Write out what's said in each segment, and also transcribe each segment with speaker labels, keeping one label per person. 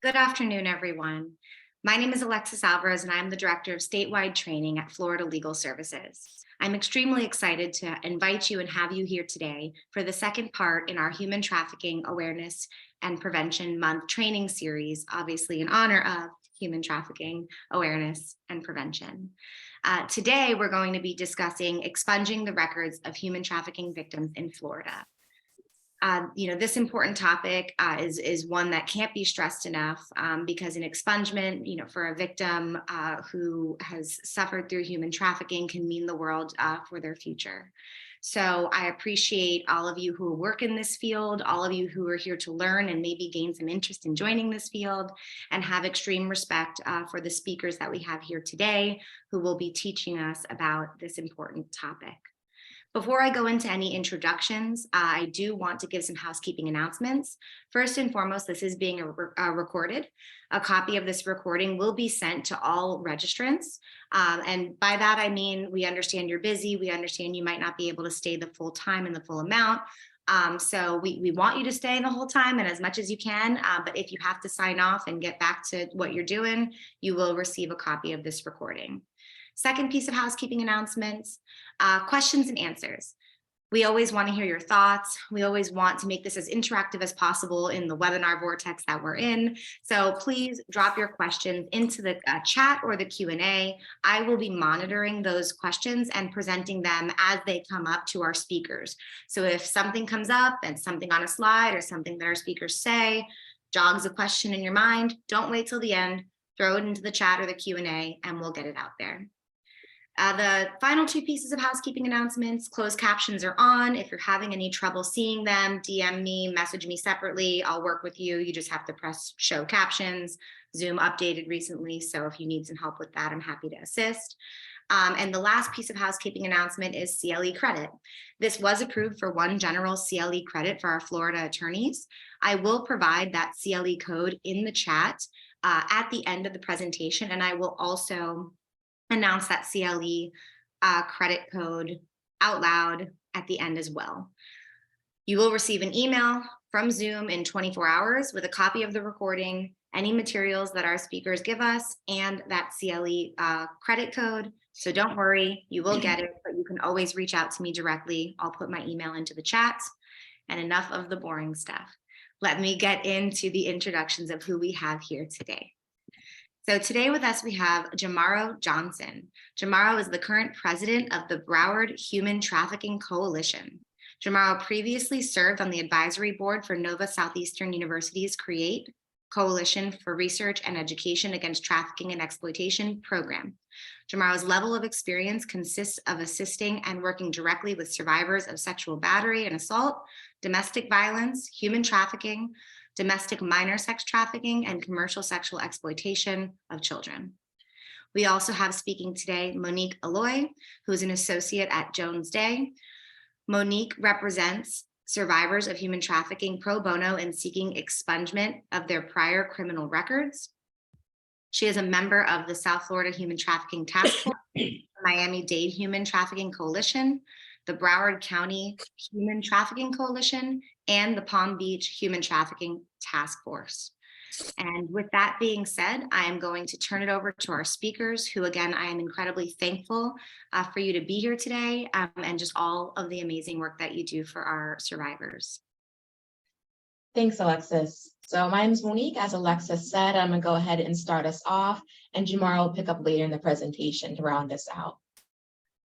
Speaker 1: Good afternoon, everyone. My name is Alexis Alvarez, and I'm the Director of Statewide Training at Florida Legal Services. I'm extremely excited to invite you and have you here today for the second part in our Human Trafficking Awareness and Prevention Month training series, obviously in honor of human trafficking awareness and prevention. Today, we're going to be discussing expunging the records of human trafficking victims in Florida. This important topic is one that can't be stressed enough because an expungement, for a victim who has suffered through human trafficking can mean the world for their future. So I appreciate all of you who work in this field, all of you who are here to learn and maybe gain some interest in joining this field, and have extreme respect for the speakers that we have here today who will be teaching us about this important topic. Before I go into any introductions, I do want to give some housekeeping announcements. First and foremost, this is being recorded. A copy of this recording will be sent to all registrants. And by that, I mean, we understand you're busy. We understand you might not be able to stay the full time and the full amount. So we want you to stay the whole time and as much as you can. But if you have to sign off and get back to what you're doing, you will receive a copy of this recording. Second piece of housekeeping announcements, questions and answers. We always want to hear your thoughts. We always want to make this as interactive as possible in the webinar vortex that we're in. So please drop your questions into the chat or the Q&A. I will be monitoring those questions and presenting them as they come up to our speakers. So if something comes up and something on a slide or something that our speakers say jogs a question in your mind, don't wait till the end. Throw it into the chat or the Q&A and we'll get it out there. The final two pieces of housekeeping announcements, closed captions are on. If you're having any trouble seeing them, DM me, message me separately. I'll work with you. You just have to press show captions. Zoom updated recently, so if you need some help with that, I'm happy to assist. And the last piece of housekeeping announcement is CLE credit. This was approved for one general CLE credit for our Florida attorneys. I will provide that CLE code in the chat at the end of the presentation, and I will also announce that CLE credit code out loud at the end as well. You will receive an email from Zoom in 24 hours with a copy of the recording, any materials that our speakers give us, and that CLE credit code. So don't worry, you will get it, but you can always reach out to me directly. I'll put my email into the chat. And enough of the boring stuff. Let me get into the introductions of who we have here today. So today with us, we have Jumorrow Johnson. Jumorrow is the current president of the Broward Human Trafficking Coalition. Jumorrow previously served on the advisory board for Nova Southeastern University's CREATE, Coalition for Research and Education Against Trafficking and Exploitation program. Jumorrow's level of experience consists of assisting and working directly with survivors of sexual battery and assault, domestic violence, human trafficking, domestic minor sex trafficking, and commercial sexual exploitation of children. We also have speaking today Monique Eloi, who is an associate at Jones Day. Monique represents survivors of human trafficking pro bono in seeking expungement of their prior criminal records. She is a member of the South Florida Human Trafficking Task Force, the Miami-Dade Human Trafficking Coalition, the Broward County Human Trafficking Coalition, and the Palm Beach Human Trafficking Task Force. And with that being said, I am going to turn it over to our speakers, who again, I am incredibly thankful for you to be here today and just all of the amazing work that you do for our survivors.
Speaker 2: Thanks, Alexis. So my name is Monique. As Alexis said, I'm gonna go ahead and start us off, and Jumorrow will pick up later in the presentation to round us out.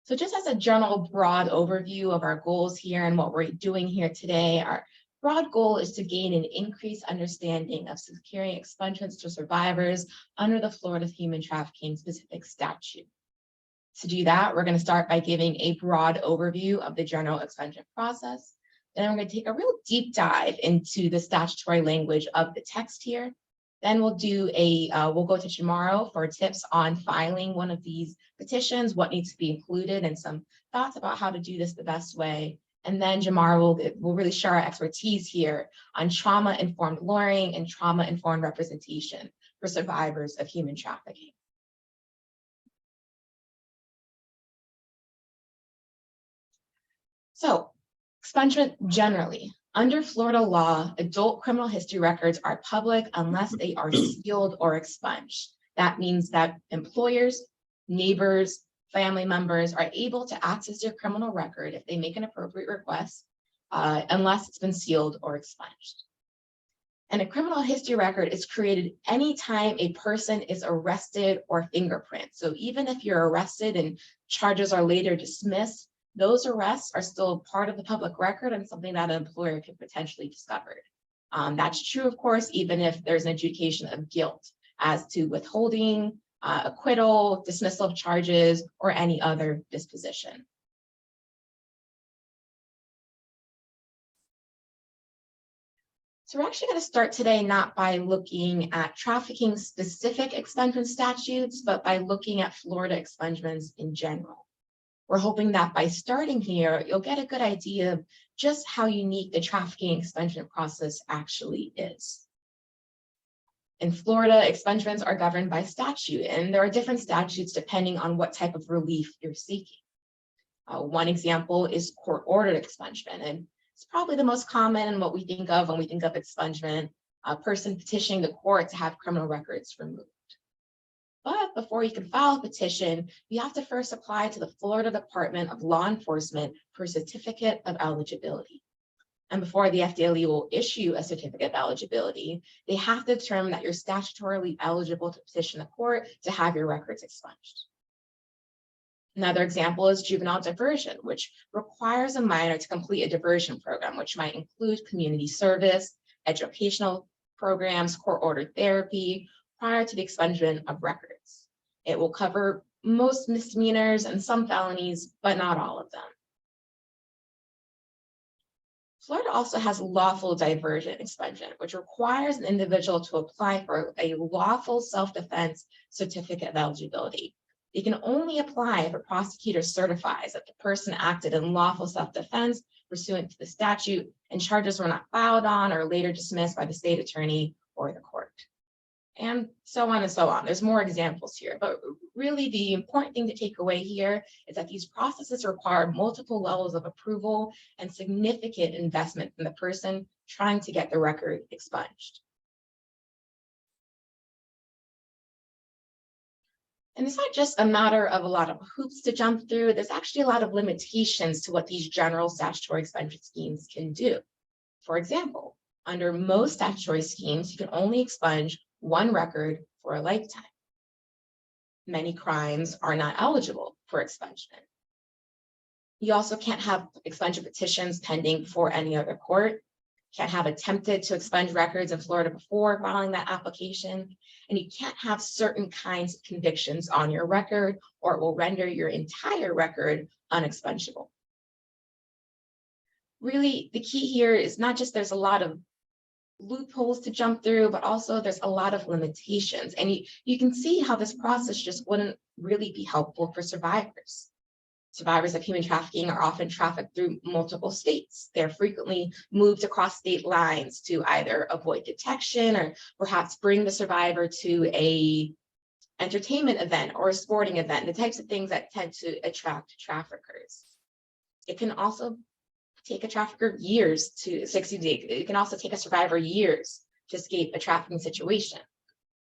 Speaker 2: So just as a general broad overview of our goals here and what we're doing here today, our broad goal is to gain an increased understanding of securing expungements to survivors under the Florida Human Trafficking Specific Statute. To do that, we're going to start by giving a broad overview of the general expungement process. Then we're going to take a real deep dive into the statutory language of the text here. Then we'll go to Jumorrow for tips on filing one of these petitions, what needs to be included, and some thoughts about how to do this the best way. And then Jumorrow will really share our expertise here on trauma-informed lawyering and trauma-informed representation for survivors of human trafficking. So, expungement generally. Under Florida law, adult criminal history records are public unless they are sealed or expunged. That means that employers, neighbors, family members are able to access your criminal record if they make an appropriate request, unless it's been sealed or expunged. And a criminal history record is created anytime a person is arrested or fingerprinted. So even if you're arrested and charges are later dismissed, those arrests are still part of the public record and something that an employer can potentially discover. That's true, of course, even if there's an adjudication of guilt as to withholding, acquittal, dismissal of charges, or any other disposition. So we're actually going to start today not by looking at trafficking specific expungement statutes, but by looking at Florida expungements in general. We're hoping that by starting here, you'll get a good idea of just how unique the trafficking expungement process actually is. In Florida, expungements are governed by statute, and there are different statutes depending on what type of relief you're seeking. One example is court-ordered expungement, and it's probably the most common and what we think of when we think of expungement, a person petitioning the court to have criminal records removed. But before you can file a petition, you have to first apply to the Florida Department of Law Enforcement for a certificate of eligibility. And before the FDLE will issue a certificate of eligibility, they have to determine that you're statutorily eligible to petition the court to have your records expunged. Another example is juvenile diversion, which requires a minor to complete a diversion program, which might include community service, educational programs, court-ordered therapy, prior to the expungement of records. It will cover most misdemeanors and some felonies, but not all of them. Florida also has lawful diversion expungement, which requires an individual to apply for a lawful self-defense certificate of eligibility. They can only apply if a prosecutor certifies that the person acted in lawful self-defense pursuant to the statute and charges were not filed on or later dismissed by the state attorney or the court. And so on and so on. There's more examples here, but really the important thing to take away here is that these processes require multiple levels of approval and significant investment from the person trying to get the record expunged. And it's not just a matter of a lot of hoops to jump through. There's actually a lot of limitations to what these general statutory expungement schemes can do. For example, under most statutory schemes, you can only expunge one record for a lifetime. Many crimes are not eligible for expungement. You also can't have expungement petitions pending before any other court. Can't have attempted to expunge records in Florida before filing that application, and you can't have certain kinds of convictions on your record, or it will render your entire record unexpungible. Really, the key here is not just there's a lot of loopholes to jump through, but also there's a lot of limitations, and you can see how this process just wouldn't really be helpful for survivors. Survivors of human trafficking are often trafficked through multiple states. They're frequently moved across state lines to either avoid detection or perhaps bring the survivor to an entertainment event or a sporting event, the types of things that tend to attract traffickers. It can also take a trafficker years to, it can also take a survivor years to escape a trafficking situation.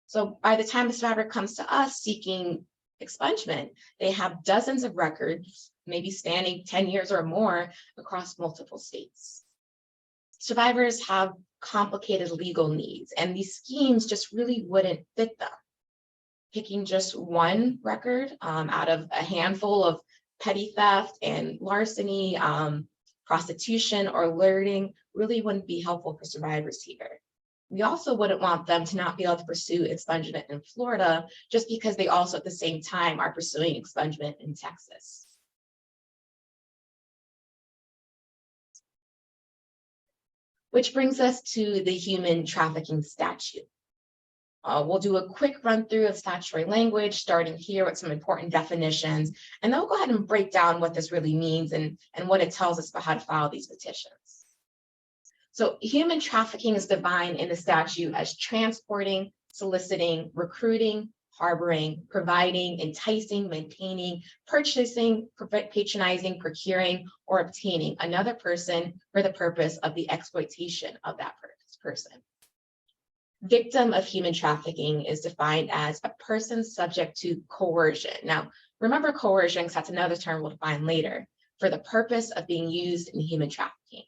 Speaker 2: So by the time the survivor comes to us seeking expungement, they have dozens of records, maybe spanning 10 years or more across multiple states. Survivors have complicated legal needs, and these schemes just really wouldn't fit them. Picking just one record out of a handful of petty theft and larceny, prostitution, or alerting really wouldn't be helpful for survivors here. We also wouldn't want them to not be able to pursue expungement in Florida just because they also at the same time are pursuing expungement in Texas. Which brings us to the human trafficking statute. We'll do a quick run through of statutory language, starting here with some important definitions, and then we'll go ahead and break down what this really means and what it tells us about how to file these petitions. So human trafficking is defined in the statute as transporting, soliciting, recruiting, harboring, providing, enticing, maintaining, purchasing, patronizing, procuring, or obtaining another person for the purpose of the exploitation of that person. Victim of human trafficking is defined as a person subject to coercion. Now, remember coercion, because that's another term we'll define later, for the purpose of being used in human trafficking.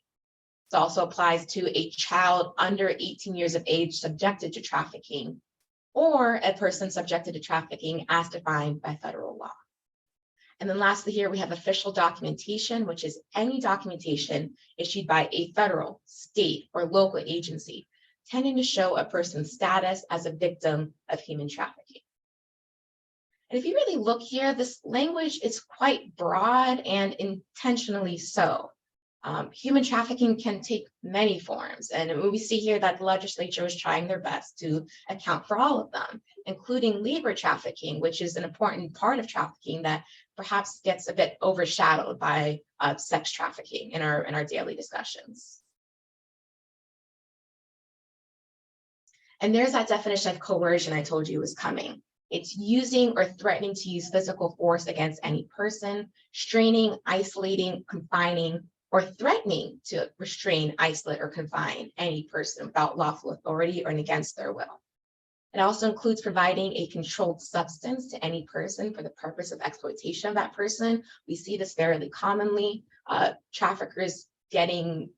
Speaker 2: It also applies to a child under 18 years of age subjected to trafficking, or a person subjected to trafficking as defined by federal law. And then lastly here, we have official documentation, which is any documentation issued by a federal, state, or local agency tending to show a person's status as a victim of human trafficking. And if you really look here, this language is quite broad and intentionally so. Human trafficking can take many forms, and we see here that the legislature is trying their best to account for all of them, including labor trafficking, which is an important part of trafficking that perhaps gets a bit overshadowed by sex trafficking in our daily discussions. And there's that definition of coercion I told you was coming. It's using or threatening to use physical force against any person, straining, isolating, confining, or threatening to restrain, isolate, or confine any person without lawful authority or against their will. It also includes providing a controlled substance to any person for the purpose of exploitation of that person. We see this fairly commonly, traffickers getting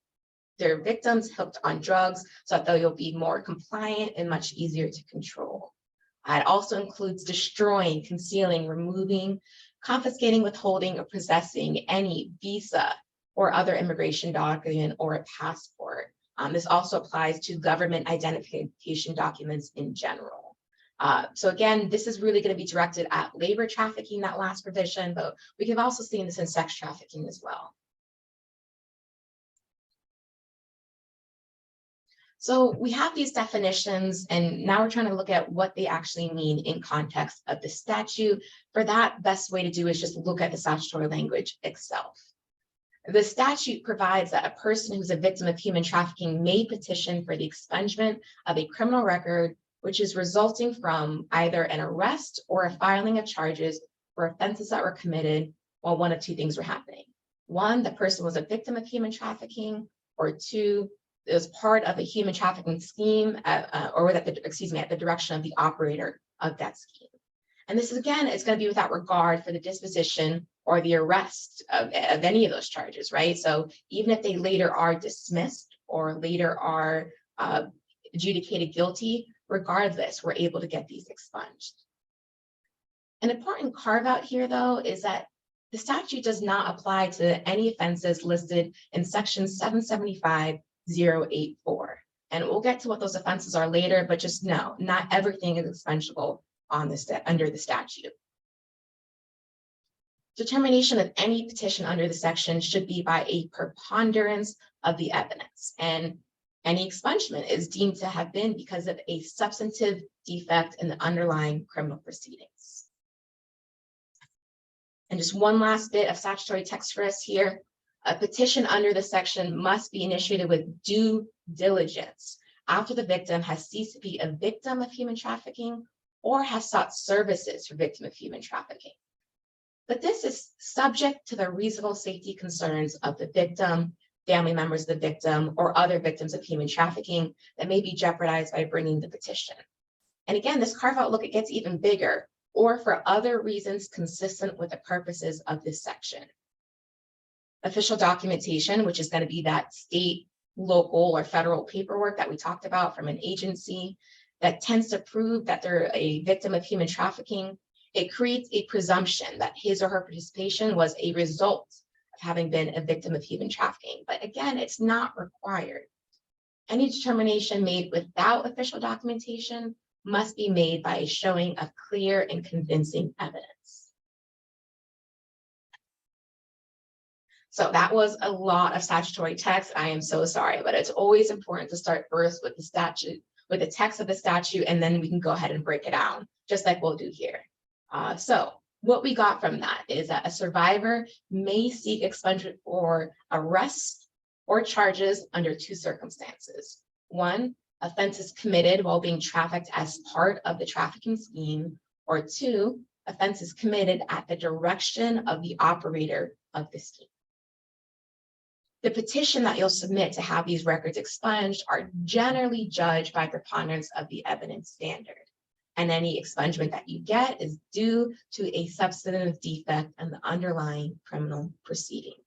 Speaker 2: their victims hooked on drugs so that they'll be more compliant and much easier to control. It also includes destroying, concealing, removing, confiscating, withholding, or possessing any visa or other immigration document or a passport. This also applies to government identification documents in general. So again, this is really going to be directed at labor trafficking, that last provision, but we can also see this in sex trafficking as well. So we have these definitions, and now we're trying to look at what they actually mean in context of the statute. For that, best way to do is just look at the statutory language itself. The statute provides that a person who's a victim of human trafficking may petition for the expungement of a criminal record, which is resulting from either an arrest or a filing of charges for offenses that were committed while one of two things were happening. One, the person was a victim of human trafficking, or two, it was part of a human trafficking scheme at the direction of the operator of that scheme. And this is, again, it's going to be without regard for the disposition or the arrest of any of those charges, right? So even if they later are dismissed or later are adjudicated guilty, regardless, we're able to get these expunged. An important carve out here, though, is that the statute does not apply to any offenses listed in section 775-084. And we'll get to what those offenses are later, but just know, not everything is expungable on under the statute. Determination of any petition under the section should be by a preponderance of the evidence, and any expungement is deemed to have been because of a substantive defect in the underlying criminal proceedings. And just one last bit of statutory text for us here. A petition under the section must be initiated with due diligence after the victim has ceased to be a victim of human trafficking or has sought services for victim of human trafficking. But this is subject to the reasonable safety concerns of the victim, family members of the victim, or other victims of human trafficking that may be jeopardized by bringing the petition. And again, this carve-out look, it gets even bigger, or for other reasons consistent with the purposes of this section. Official documentation, which is going to be that state, local, or federal paperwork that we talked about from an agency that tends to prove that they're a victim of human trafficking. It creates a presumption that his or her participation was a result of having been a victim of human trafficking. But again, it's not required. Any determination made without official documentation must be made by a showing of clear and convincing evidence. So that was a lot of statutory text. I am so sorry, but it's always important to start first with the statute, with the text of the statute, and then we can go ahead and break it down, just like we'll do here. So what we got from that is that a survivor may seek expungement for arrest or charges under two circumstances. One, offenses committed while being trafficked as part of the trafficking scheme, or 2, offenses committed at the direction of the operator of the scheme. The petition that you'll submit to have these records expunged are generally judged by preponderance of the evidence standard. And any expungement that you get is due to a substantive defect in the underlying criminal proceedings.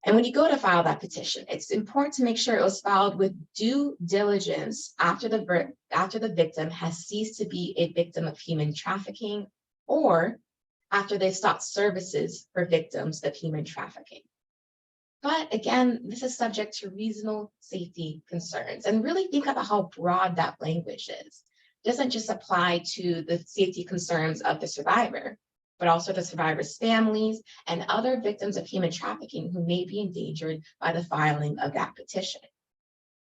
Speaker 2: And when you go to file that petition, it's important to make sure it was filed with due diligence after the victim has ceased to be a victim of human trafficking, or after they've sought services for victims of human trafficking. But again, this is subject to reasonable safety concerns. And really think about how broad that language is. It doesn't just apply to the safety concerns of the survivor, but also the survivors' families and other victims of human trafficking who may be endangered by the filing of that petition.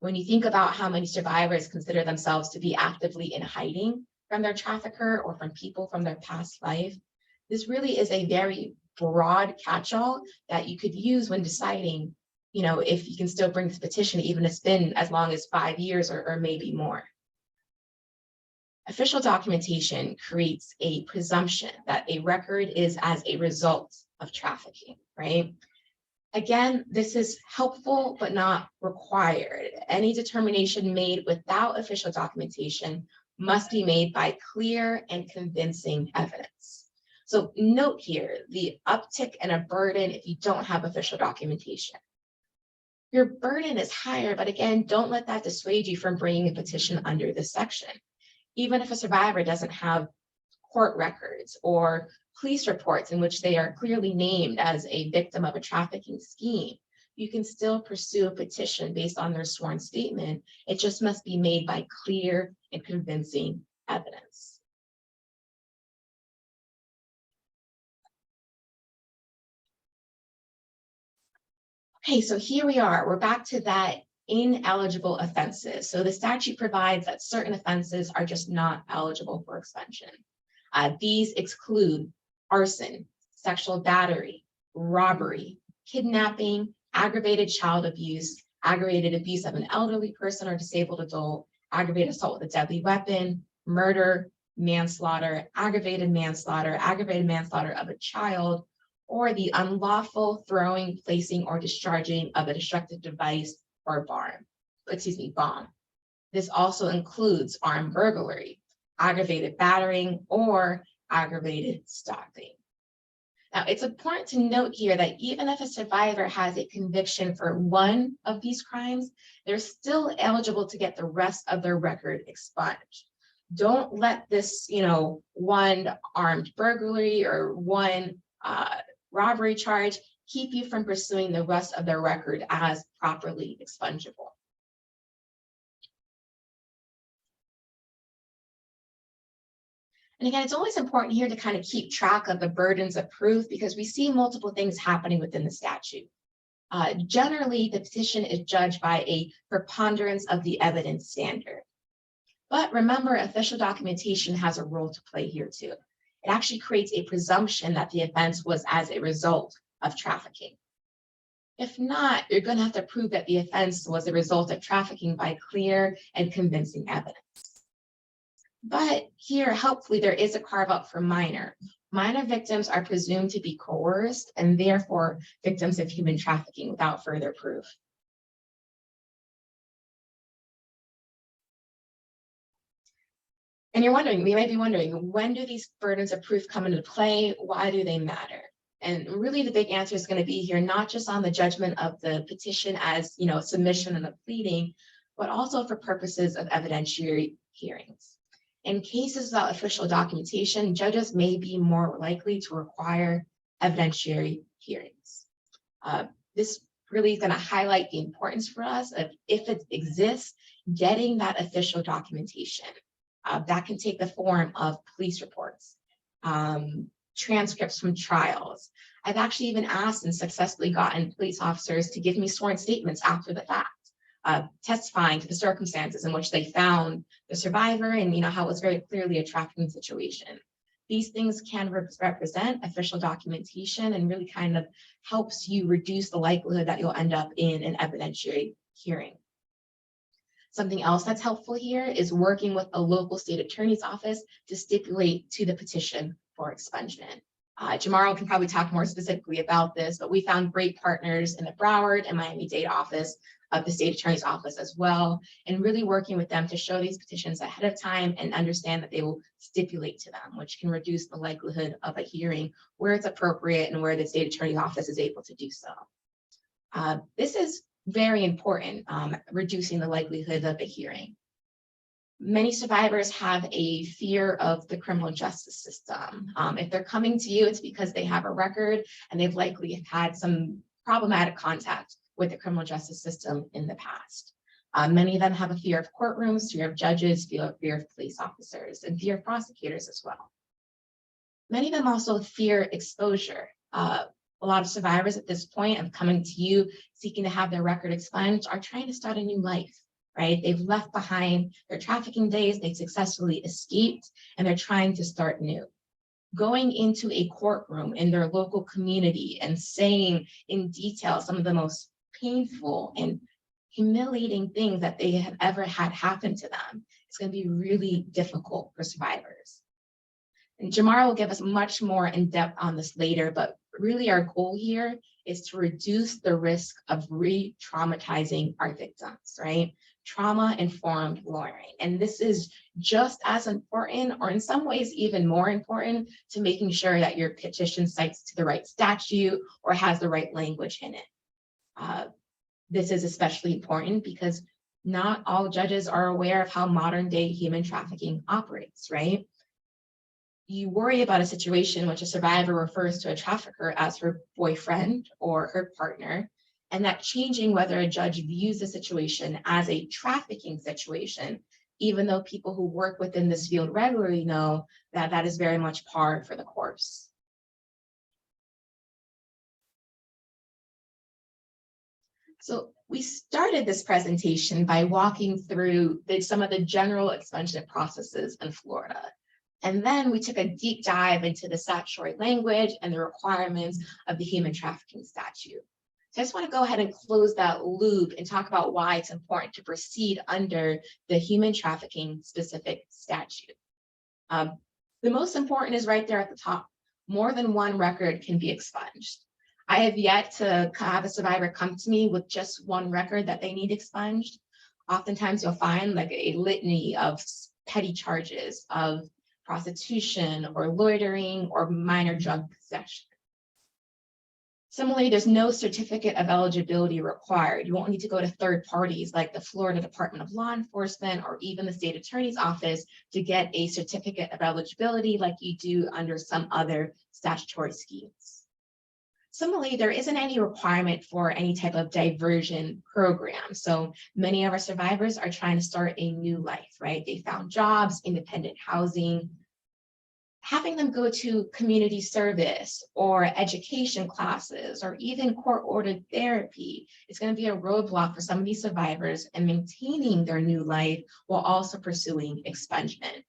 Speaker 2: When you think about how many survivors consider themselves to be actively in hiding from their trafficker or from people from their past life, this really is a very broad catch-all that you could use when deciding, if you can still bring this petition, even if it's been as long as 5 years or maybe more. Official documentation creates a presumption that a record is as a result of trafficking, right? Again, this is helpful but not required. Any determination made without official documentation must be made by clear and convincing evidence. So note here the uptick in a burden if you don't have official documentation. Your burden is higher, but again, don't let that dissuade you from bringing a petition under this section. Even if a survivor doesn't have court records or police reports in which they are clearly named as a victim of a trafficking scheme, you can still pursue a petition based on their sworn statement. It just must be made by clear and convincing evidence. Okay, so here we are. We're back to that ineligible offenses. So the statute provides that certain offenses are just not eligible for expunction. These exclude arson, sexual battery, robbery, kidnapping, aggravated child abuse, aggravated abuse of an elderly person or disabled adult, aggravated assault with a deadly weapon, murder, manslaughter, aggravated manslaughter of a child, or the unlawful throwing, placing, or discharging of a destructive device or bomb. This also includes armed burglary, aggravated battering, or aggravated stalking. Now, it's important to note here that even if a survivor has a conviction for one of these crimes, they're still eligible to get the rest of their record expunged. Don't let this, one armed burglary or one robbery charge keep you from pursuing the rest of their record as properly expungible. And again, it's always important here to kind of keep track of the burdens of proof because we see multiple things happening within the statute. Generally, the petition is judged by a preponderance of the evidence standard. But remember, official documentation has a role to play here too. It actually creates a presumption that the offense was as a result of trafficking. If not, you're going to have to prove that the offense was a result of trafficking by clear and convincing evidence. But here, helpfully, there is a carve out for minor. Minor victims are presumed to be coerced and therefore victims of human trafficking without further proof. And you might be wondering, when do these burdens of proof come into play? Why do they matter? And really the big answer is going to be here, not just on the judgment of the petition as, submission and a pleading, but also for purposes of evidentiary hearings. In cases without official documentation, judges may be more likely to require evidentiary hearings. This really is going to highlight the importance for us of, if it exists, getting that official documentation. That can take the form of police reports, transcripts from trials. I've actually even asked and successfully gotten police officers to give me sworn statements after the fact, testifying to the circumstances in which they found the survivor and how it was very clearly a trafficking situation. These things can represent official documentation and really kind of helps you reduce the likelihood that you'll end up in an evidentiary hearing. Something else that's helpful here is working with a local state attorney's office to stipulate to the petition for expungement. Jumorrow can probably talk more specifically about this, but we found great partners in the Broward and Miami-Dade office of the state attorney's office as well, and really working with them to show these petitions ahead of time and understand that they will stipulate to them, which can reduce the likelihood of a hearing where it's appropriate and where the state attorney's office is able to do so. This is very important, reducing the likelihood of a hearing. Many survivors have a fear of the criminal justice system. If they're coming to you, it's because they have a record and they've likely had some problematic contact with the criminal justice system in the past. Many of them have a fear of courtrooms, fear of judges, fear of police officers, and fear of prosecutors as well. Many of them also fear exposure. A lot of survivors at this point of coming to you seeking to have their record expunged are trying to start a new life, right? They've left behind their trafficking days, they successfully escaped, and they're trying to start new. Going into a courtroom in their local community and saying in detail some of the most painful and humiliating things that they have ever had happen to them, it's going to be really difficult for survivors. And Jumorrow will give us much more in depth on this later, but really our goal here is to reduce the risk of re-traumatizing our victims, right? Trauma-informed lawyering. And this is just as important, or in some ways even more important, to making sure that your petition cites to the right statute or has the right language in it. This is especially important because not all judges are aware of how modern day human trafficking operates, right? You worry about a situation in which a survivor refers to a trafficker as her boyfriend or her partner, and that changing whether a judge views the situation as a trafficking situation, even though people who work within this field regularly know that that is very much par for the course. So we started this presentation by walking through some of the general expungement processes in Florida. And then we took a deep dive into the statutory language and the requirements of the human trafficking statute. So I just want to go ahead and close that loop and talk about why it's important to proceed under the human trafficking specific statute. The most important is right there at the top. More than one record can be expunged. I have yet to have a survivor come to me with just one record that they need expunged. Oftentimes you'll find like a litany of petty charges of prostitution or loitering or minor drug possession. Similarly, there's no certificate of eligibility required. You won't need to go to third parties like the Florida Department of Law Enforcement or even the state attorney's office to get a certificate of eligibility like you do under some other statutory schemes. Similarly, there isn't any requirement for any type of diversion program. So many of our survivors are trying to start a new life, right? They found jobs, independent housing. Having them go to community service or education classes or even court-ordered therapy is going to be a roadblock for some of these survivors in maintaining their new life while also pursuing expungement.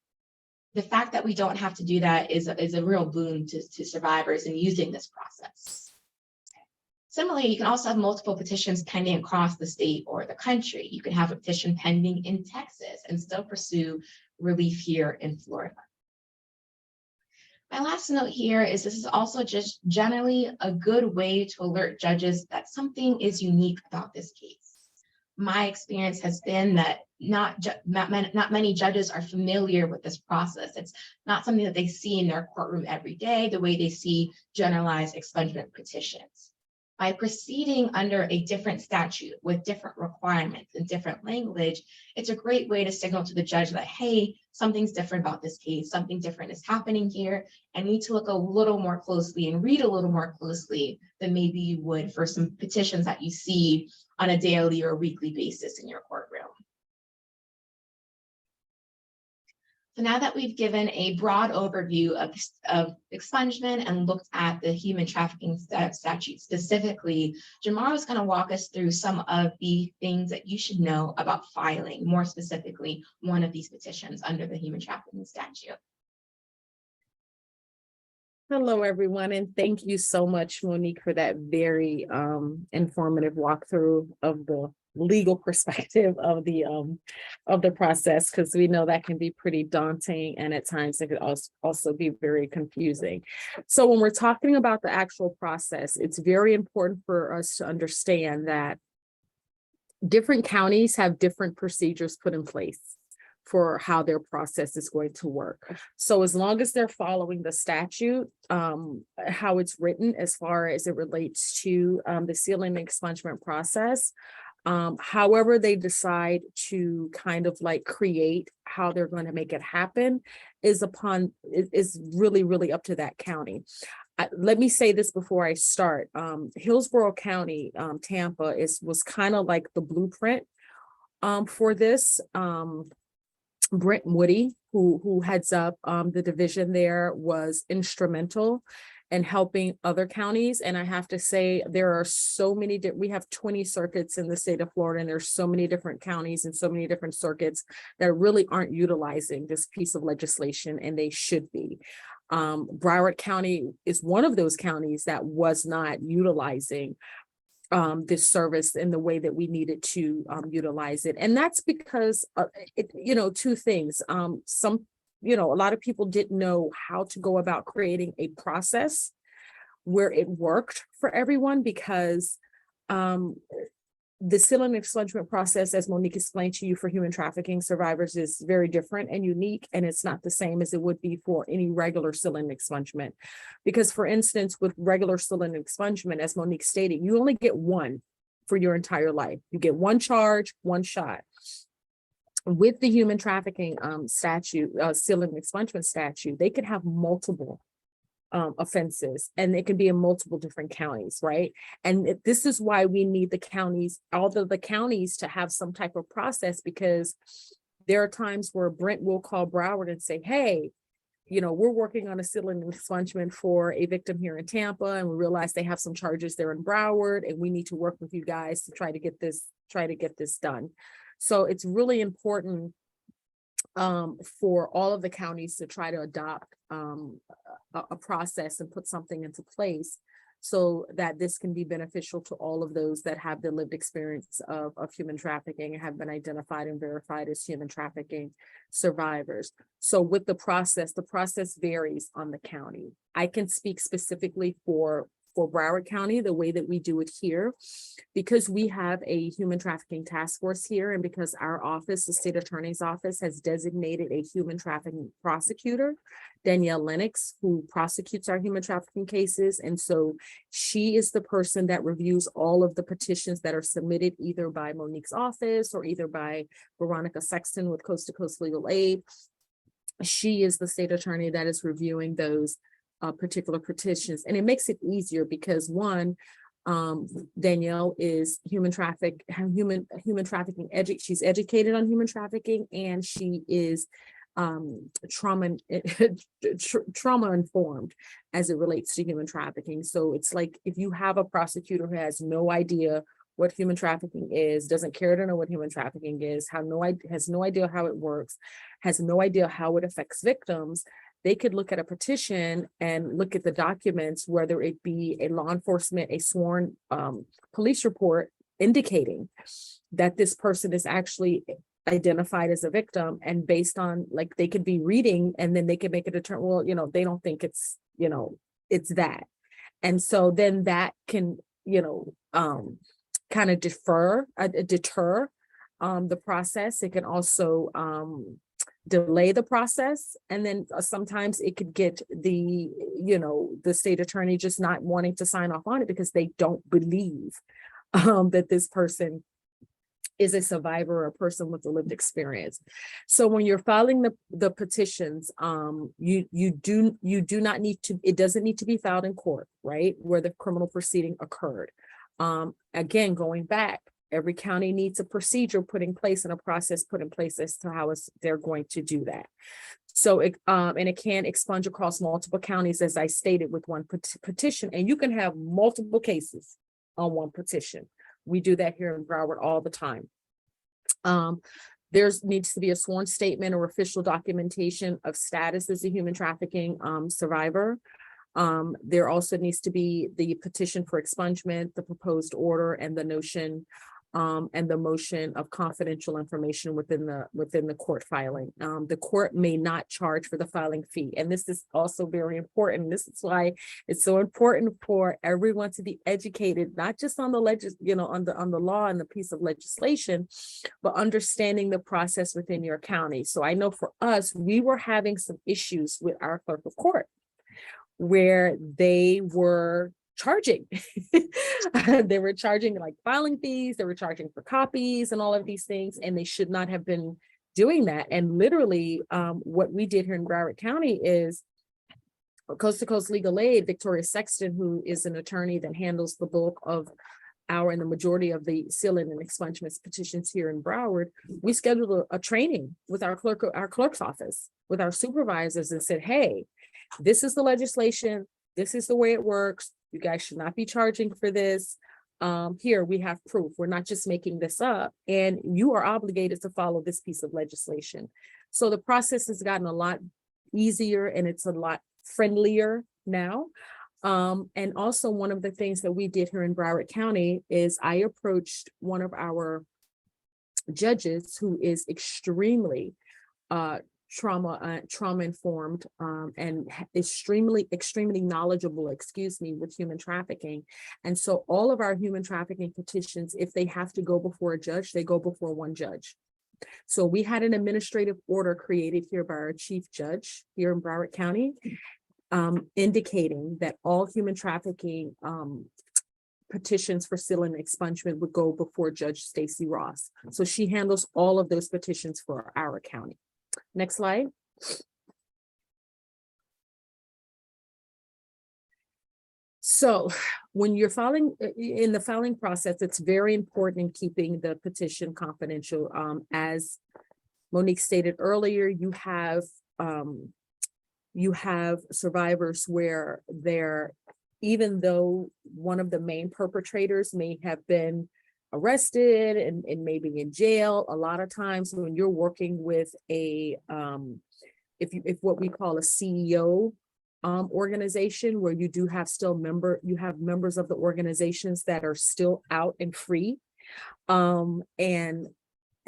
Speaker 2: The fact that we don't have to do that is a real boon to survivors in using this process. Similarly, you can also have multiple petitions pending across the state or the country. You can have a petition pending in Texas and still pursue relief here in Florida. My last note here is this is also just generally a good way to alert judges that something is unique about this case. My experience has been that not many judges are familiar with this process. It's not something that they see in their courtroom every day, the way they see generalized expungement petitions. By proceeding under a different statute with different requirements and different language, it's a great way to signal to the judge that, hey, something's different about this case, something different is happening here, and need to look a little more closely and read a little more closely than maybe you would for some petitions that you see on a daily or weekly basis in your courtroom. So now that we've given a broad overview of expungement and looked at the human trafficking statute specifically, Jumorrow is going to walk us through some of the things that you should know about filing, more specifically, one of these petitions under the human trafficking statute.
Speaker 3: Hello, everyone, and thank you so much, Monique, for that very informative walkthrough of the legal perspective of the process, because we know that can be pretty daunting, and at times it could also be very confusing. So when we're talking about the actual process, it's very important for us to understand that different counties have different procedures put in place for how their process is going to work. So as long as they're following the statute, how it's written as far as it relates to the sealing and expungement process, however they decide to kind of like create how they're going to make it happen is really, really up to that county. Let me say this before I start. Hillsborough County, Tampa was kind of like the blueprint for this. Brent Woody, who heads up the division there, was instrumental in helping other counties. And I have to say, there are so many, we have 20 circuits in the state of Florida, and there's so many different counties and so many different circuits that really aren't utilizing this piece of legislation, and they should be. Broward County is one of those counties that was not utilizing this service in the way that we needed to utilize it. And that's because, two things. A lot of people didn't know how to go about creating a process where it worked for everyone, because the sealing and expungement process, as Monique explained to you, for human trafficking survivors is very different and unique, and it's not the same as it would be for any regular sealing and expungement. Because, for instance, with regular sealing and expungement, as Monique stated, you only get one for your entire life. You get one charge, one shot. With the human trafficking statute, sealing and expungement statute, they could have multiple offenses, and it can be in multiple different counties, right? And this is why we need the counties, all of the counties, to have some type of process, because there are times where Brent will call Broward and say, hey, we're working on a sealing and expungement for a victim here in Tampa, and we realize they have some charges there in Broward, and we need to work with you guys to try to get this done. So it's really important for all of the counties to try to adopt a process and put something into place so that this can be beneficial to all of those that have the lived experience of human trafficking and have been identified and verified as human trafficking survivors. So with the process varies on the county. I can speak specifically for Broward County, the way that we do it here, because we have a human trafficking task force here, and because our office, the state attorney's office, has designated a human trafficking prosecutor, Danielle Lennox, who prosecutes our human trafficking cases. And so she is the person that reviews all of the petitions that are submitted either by Monique's office or either by Veronica Sexton with Coast to Coast Legal Aid. She is the state attorney that is reviewing those particular petitions, and it makes it easier because, one, Danielle is human trafficking she's educated on human trafficking, and she is trauma informed as it relates to human trafficking. So it's like, if you have a prosecutor who has no idea what human trafficking is, doesn't care to know what human trafficking is, has no idea how it works, has no idea how it affects victims, they could look at a petition and look at the documents, whether it be a law enforcement, a sworn police report indicating that this person is actually identified as a victim, and based on, like, they could be reading and then they could make a determination, well, they don't think it's, it's that. And so then that can, kind of deter the process. It can also delay the process. And then sometimes it could get the state attorney just not wanting to sign off on it because they don't believe that this person is a survivor or a person with a lived experience. So when you're filing the petitions, you do not need to, it doesn't need to be filed in court, right, where the criminal proceeding occurred. Again, going back, every county needs a procedure put in place and a process put in place as to how they're going to do that. So and it can expunge across multiple counties, as I stated, with one petition, and you can have multiple cases on one petition. We do that here in Broward all the time. There needs to be a sworn statement or official documentation of status as a human trafficking survivor. There also needs to be the petition for expungement, the proposed order, and the notion and the motion of confidential information within the court filing. The court may not charge for the filing fee. And this is also very important. This is why it's so important for everyone to be educated, not just on the on the law and the piece of legislation, but understanding the process within your county. So I know for us, we were having some issues with our clerk of court where they were charging. They were charging like filing fees, they were charging for copies and all of these things, and they should not have been doing that. And literally, what we did here in Broward County is Coast to Coast Legal Aid, Victoria Sexton, who is an attorney that handles the bulk of and the majority of the sealing and expungement petitions here in Broward, we scheduled a training with our clerk's office, with our supervisors, and said, hey, this is the legislation, this is the way it works. You guys should not be charging for this. Here we have proof. We're not just making this up, and you are obligated to follow this piece of legislation. So the process has gotten a lot easier and it's a lot friendlier now. And also one of the things that we did here in Broward County is I approached one of judges who is extremely trauma informed and extremely knowledgeable, with human trafficking. And so all of our human trafficking petitions, if they have to go before a judge, they go before one judge. So we had an administrative order created here by our chief judge here in Broward County, indicating that all human trafficking petitions for sealing and expungement would go before Judge Stacy Ross. So she handles all of those petitions for our county. Next slide. So when you're filing in the filing process, it's very important in keeping the petition confidential. As Monique stated earlier, you have survivors where even though one of the main perpetrators may have been arrested and maybe in jail, a lot of times when you're working with if what we call a CEO organization, where you do have members of the organizations that are still out and free and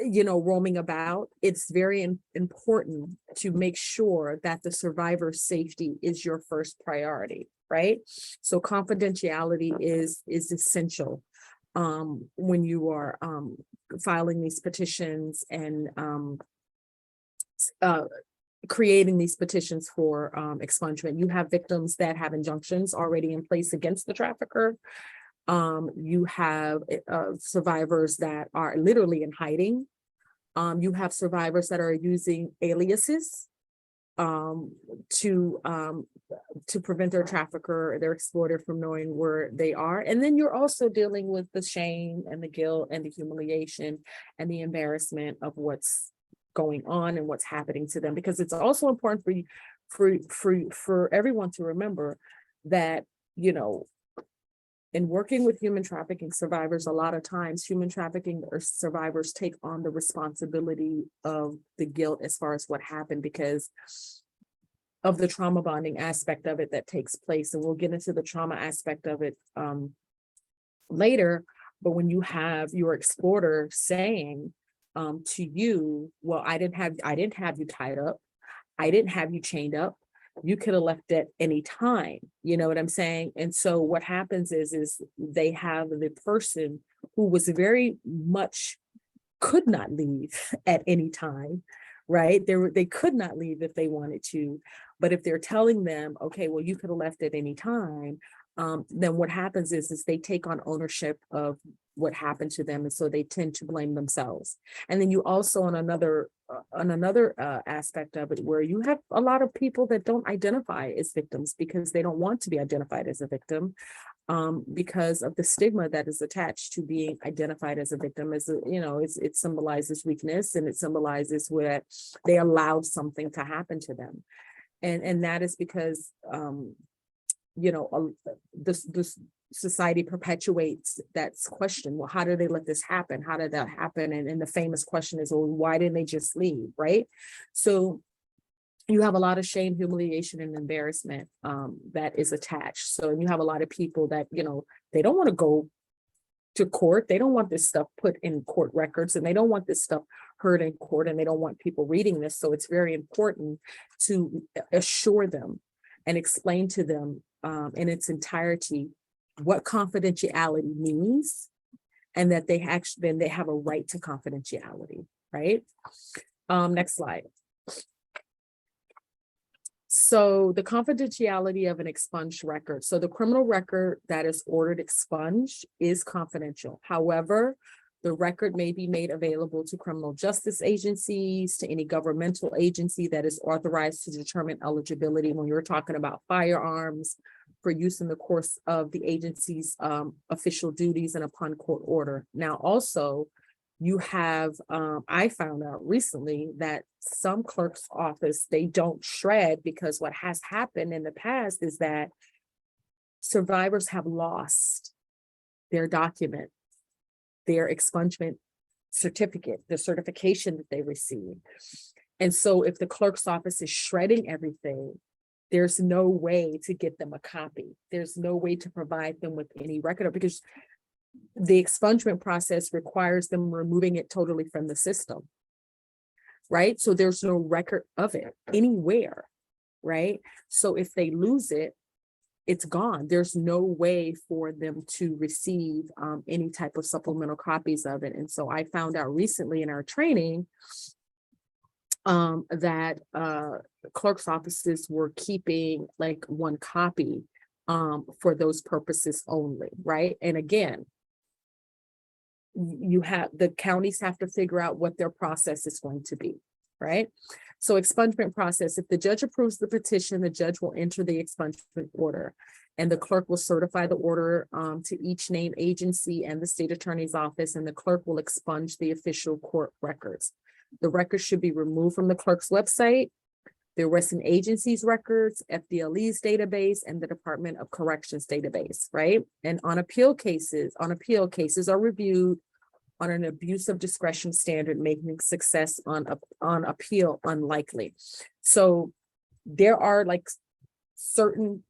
Speaker 3: roaming about, it's very important to make sure that the survivor's safety is your first priority, right? So confidentiality is essential when you are filing these petitions and creating these petitions for expungement. You have victims that have injunctions already in place against the trafficker. You have survivors that are literally in hiding. You have survivors that are using aliases to prevent their trafficker, their exploiter, from knowing where they are. And then you're also dealing with the shame and the guilt and the humiliation and the embarrassment of what's going on and what's happening to them, because it's also important for everyone to remember that, in working with human trafficking survivors, a lot of times human trafficking survivors take on the responsibility of the guilt as far as what happened, because of the trauma bonding aspect of it that takes place. And we'll get into the trauma aspect of it later. But when you have your exploiter saying to you, well, I didn't have you tied up, I didn't have you chained up, you could have left at any time, you know what I'm saying? And so what happens is they have the person who was very much could not leave at any time, right? They could not leave if they wanted to, but if they're telling them, okay, well, you could have left at any time, then what happens is they take on ownership of what happened to them, and so they tend to blame themselves. And then you also, on another aspect of it, where you have a lot of people that don't identify as victims because they don't want to be identified as a victim, because of the stigma that is attached to being identified as a victim. It symbolizes weakness, and it symbolizes where they allowed something to happen to them, and that is because this society perpetuates that question. Well, how did they let this happen? How did that happen? And the famous question is, well, why didn't they just leave, right? So you have a lot of shame, humiliation, and embarrassment that is attached. So you have a lot of people that, they don't want to go to court. They don't want this stuff put in court records, and they don't want this stuff heard in court, and they don't want people reading this. So it's very important to assure them and explain to them in its entirety what confidentiality means, and that they actually then they have a right to confidentiality, right? Next slide. So the confidentiality of an expunged record. So the criminal record that is ordered expunged is confidential. However, the record may be made available to criminal justice agencies, to any governmental agency that is authorized to determine eligibility when you're talking about firearms for use in the course of the agency's official duties and upon court order. Now, also, you have, I found out recently that some clerk's office, they don't shred, because what has happened in the past is that survivors have lost their document, their expungement certificate, the certification that they received. And so if the clerk's office is shredding everything, there's no way to get them a copy. There's no way to provide them with any record, because the expungement process requires them removing it totally from the system, right? So there's no record of it anywhere, right? So if they lose it, it's gone. There's no way for them to receive any type of supplemental copies of it. And so I found out recently in our training that clerk's offices were keeping like one copy for those purposes only, right? And again, you have, the counties have to figure out what their process is going to be, right? So expungement process, if the judge approves the petition, the judge will enter the expungement order, and the clerk will certify the order to each named agency and the state attorney's office, and the clerk will expunge the official court records. The records should be removed from the clerk's website, the arresting agency's records, FDLE's database, and the Department of Corrections database, right? And on appeal cases are reviewed on an abuse of discretion standard, making success on appeal unlikely. So there are like certain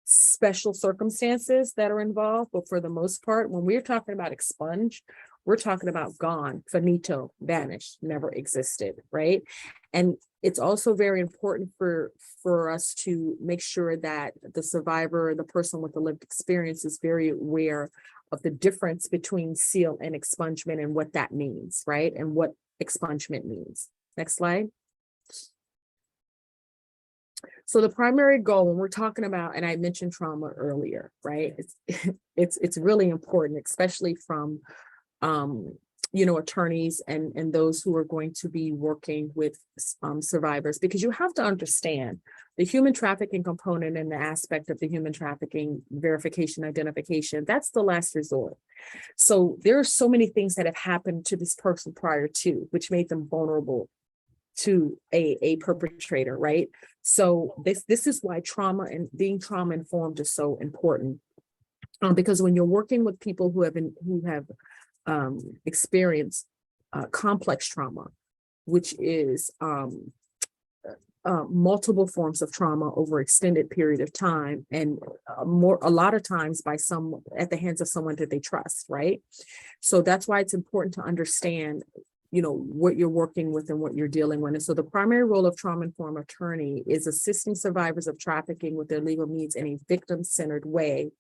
Speaker 3: special circumstances that are involved, but for the most part, when we're talking about expunge, we're talking about gone, finito, vanished, never existed, right? And it's also very important for us to make sure that the survivor, the person with the lived experience, is very aware of the difference between seal and expungement and what that means, right? And what expungement means. Next slide. So the primary goal when we're talking about, and I mentioned trauma earlier, right? It's really important, especially from attorneys and those who are going to be working with survivors, because you have to understand the human trafficking component and the aspect of the human trafficking verification, identification, that's the last resort. So there are so many things that have happened to this person prior to, which made them vulnerable to a perpetrator, right? So this is why trauma and being trauma informed is so important, because when you're working with people who have experienced complex trauma, which is multiple forms of trauma over extended period of time, and a lot of times by at the hands of someone that they trust, right? So that's why it's important to understand what you're working with and what you're dealing with. And so the primary role of trauma-informed attorney is assisting survivors of trafficking with their legal needs in a victim-centered way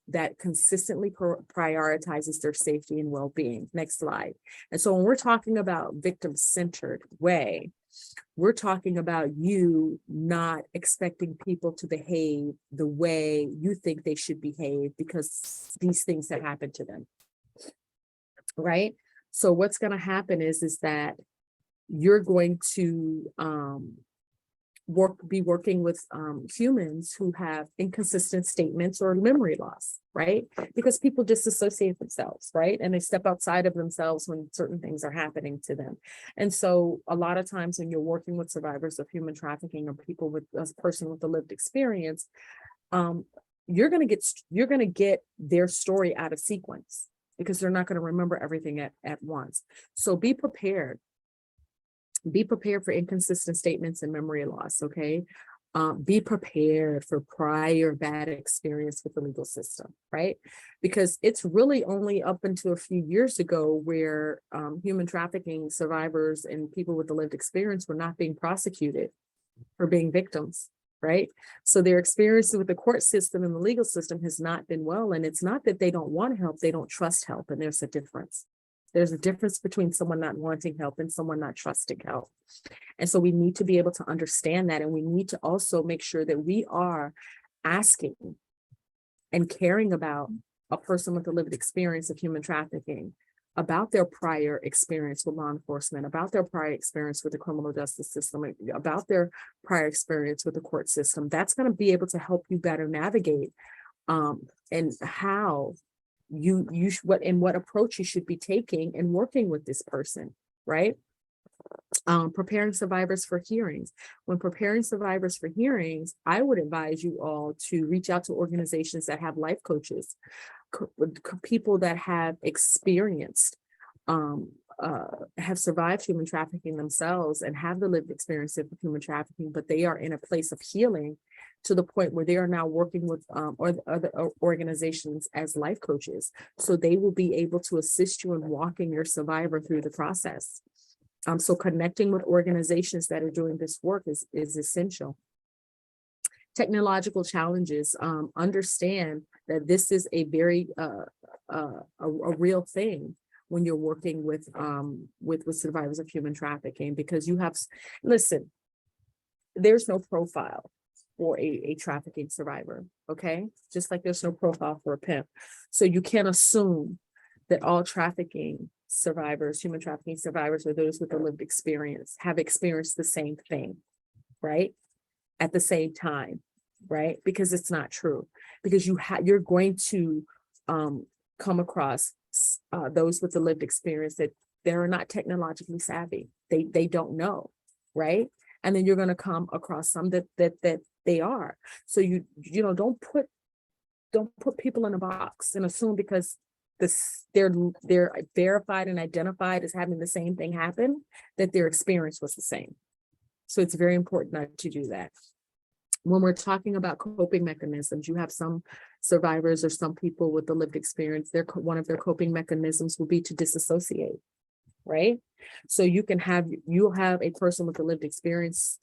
Speaker 3: that consistently prioritizes their safety and well-being. Next slide. And so when we're talking about victim-centered way, we're talking about you not expecting people to behave the way you think they should behave because these things have happened to them, right? So what's going to happen is that you're going to be working with humans who have inconsistent statements or memory loss, right? Because people disassociate themselves, right? And they step outside of themselves when certain things are happening to them. And so a lot of times when you're working with survivors of human trafficking or people with a person with a lived experience, you're going to get their story out of sequence, because they're not going to remember everything at once. So be prepared. Be prepared for inconsistent statements and memory loss, okay? Be prepared for prior bad experience with the legal system, right? Because it's really only up until a few years ago where human trafficking survivors and people with the lived experience were not being prosecuted for being victims, right? So their experience with the court system and the legal system has not been well. And it's not that they don't want help, they don't trust help. And there's a difference. There's a difference between someone not wanting help and someone not trusting help. And so we need to be able to understand that. And we need to also make sure that we are asking and caring about a person with a lived experience of human trafficking, about their prior experience with law enforcement, about their prior experience with the criminal justice system, about their prior experience with the court system. That's going to be able to help you better navigate and how what approach you should be taking and working with this person, right? Preparing survivors for hearings. When preparing survivors for hearings, I would advise you all to reach out to organizations that have life coaches, people that have experienced, have survived human trafficking themselves and have the lived experience of human trafficking, but they are in a place of healing to the point where they are now working with other organizations as life coaches. So they will be able to assist you in walking your survivor through the process. So connecting with organizations that are doing this work is essential. Technological challenges, understand that this is a very a real thing when you're working with survivors of human trafficking, because you have, listen, there's no profile for a trafficking survivor, okay? Just like there's no profile for a pimp. So you can't assume that all trafficking survivors, human trafficking survivors, or those with a lived experience have experienced the same thing, right? At the same time, right? Because it's not true. Because you're going to come across those with the lived experience that they're not technologically savvy. They don't know, right? And then you're going to come across some that they are. So you know, don't put people in a box and assume because they're verified and identified as having the same thing happen, that their experience was the same. So it's very important not to do that. When we're talking about coping mechanisms, you have some survivors or some people with the lived experience, one of their coping mechanisms will be to disassociate, right? So you'll have a person with a lived experience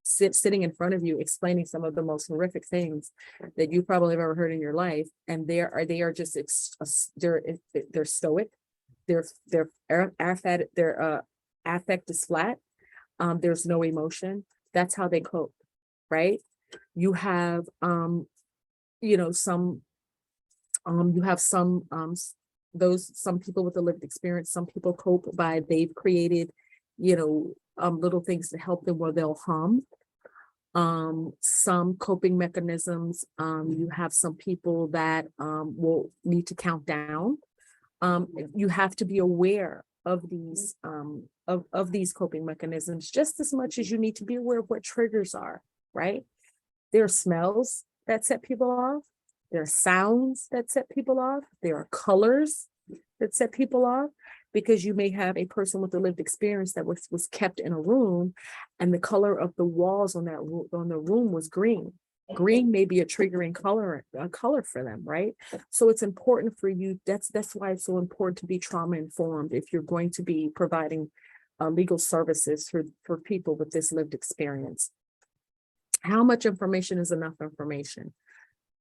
Speaker 3: sitting in front of you, explaining some of the most horrific things that you probably have ever heard in your life, and they are just they're stoic, their affect is flat, there's no emotion. That's how they cope, right? You have some people with a lived experience. Some people cope by they've created little things to help them where they'll hum. Some coping mechanisms, you have some people that will need to count down. You have to be aware of these coping mechanisms just as much as you need to be aware of what triggers are, right? There are smells that set people off. There are sounds that set people off. There are colors that set people off, because you may have a person with a lived experience that was kept in a room, and the color of the walls on the room was green. Green may be a triggering color for them, right? So it's important for you. That's why it's so important to be trauma informed if you're going to be providing legal services for people with this lived experience. How much information is enough information?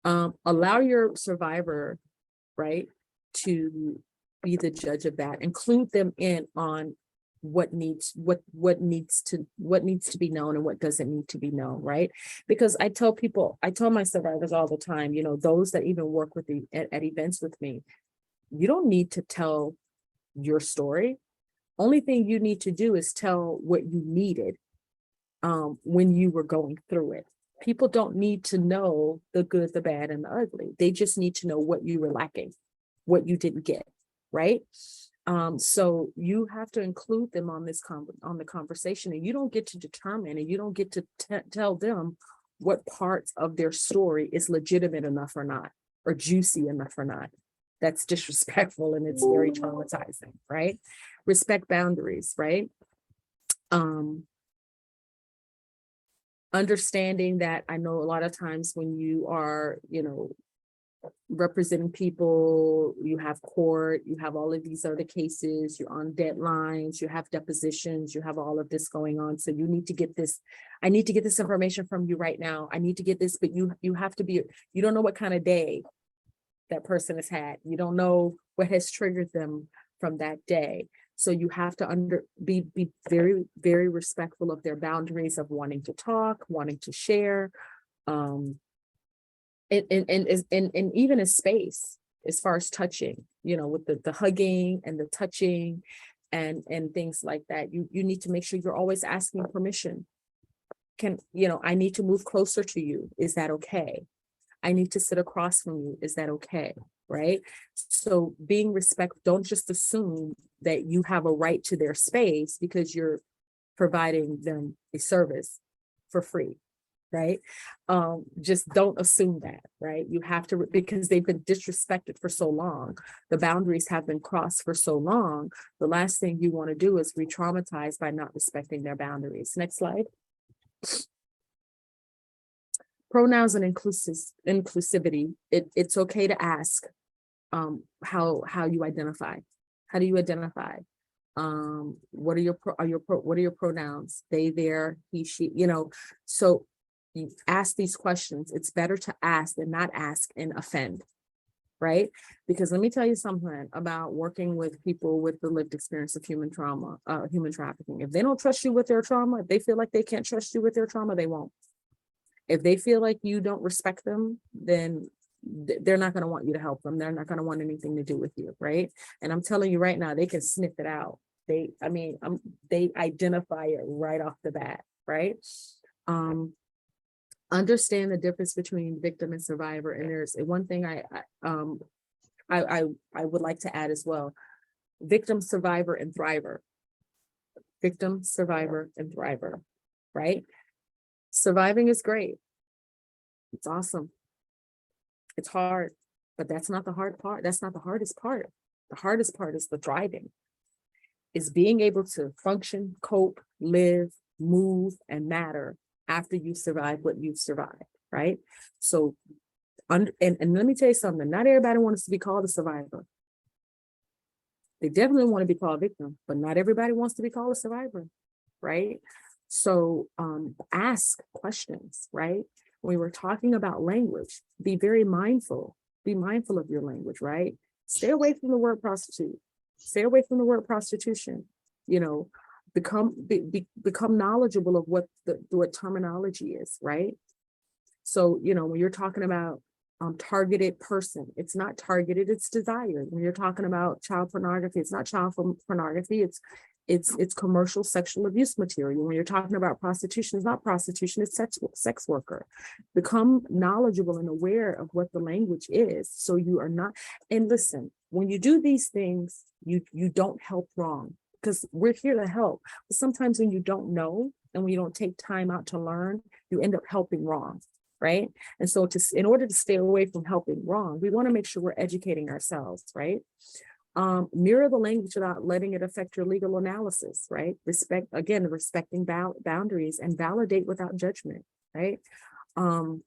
Speaker 3: Allow your survivor, right, to be the judge of that. Include them in on what needs to be known and what doesn't need to be known, right? Because I tell my survivors all the time, those that even work with at events with me, you don't need to tell your story. Only thing you need to do is tell what you needed when you were going through it. People don't need to know the good, the bad, and the ugly. They just need to know what you were lacking, what you didn't get, right? So you have to include them on the conversation, and you don't get to determine, and you don't get to tell them what parts of their story is legitimate enough or not, or juicy enough or not. That's disrespectful, and it's very traumatizing, right? Respect boundaries, right? understanding that I know a lot of times when you are, representing people, you have court, you have all of these other cases, you're on deadlines, you have depositions, you have all of this going on. So you need to get this. I need to get this information from you right now. I need to get this, but you have to be, you don't know what kind of day that person has had. You don't know what has triggered them from that day. So you have to be very, very respectful of their boundaries of wanting to talk, wanting to share, and even a space as far as touching, with the hugging and the touching and things like that. You need to make sure you're always asking permission. I need to move closer to you. Is that okay? I need to sit across from you. Is that okay? Right? So being respectful, don't just assume that you have a right to their space because you're providing them a service for free. Right? Just don't assume that, right? You have to, because they've been disrespected for so long. The boundaries have been crossed for so long. The last thing you want to do is re-traumatize by not respecting their boundaries. Next slide. Pronouns and inclusivity. It's okay to ask how you identify. How do you identify? What are your pronouns? They, their, he, she, so you ask these questions. It's better to ask than not ask and offend, right? Because let me tell you something about working with people with the lived experience of human trauma, human trafficking. If they don't trust you with their trauma, if they feel like they can't trust you with their trauma, they won't. If they feel like you don't respect them, then they're not going to want you to help them. They're not going to want anything to do with you, right? And I'm telling you right now, they can sniff it out. They identify it right off the bat, right? Understand the difference between victim and survivor. And there's one thing I would like to add as well: victim, survivor, and thriver. Victim, survivor, and thriver, right? Surviving is great. It's awesome. It's hard, but that's not the hard part. That's not the hardest part. The hardest part is the thriving. Is being able to function, cope, live, move, and matter after you survive what you've survived, right? So, and let me tell you something, not everybody wants to be called a survivor. They definitely want to be called a victim, but not everybody wants to be called a survivor, right? So ask questions, right? When we're talking about language, be very mindful. Be mindful of your language, right? Stay away from the word prostitute. Stay away from the word prostitution. Become knowledgeable of what what terminology is, right? So, when you're talking about targeted person, it's not targeted, it's desired. When you're talking about child pornography, it's not child pornography, it's commercial sexual abuse material. When you're talking about prostitution, it's not prostitution, it's sex worker. Become knowledgeable and aware of what the language is, so you are not. And listen, when you do these things, you don't help wrong, because we're here to help. But sometimes when you don't know and when you don't take time out to learn, you end up helping wrong, right? And so in order to stay away from helping wrong, we want to make sure we're educating ourselves, right? Mirror the language without letting it affect your legal analysis, right? Respecting boundaries, and validate without judgment, right? I'm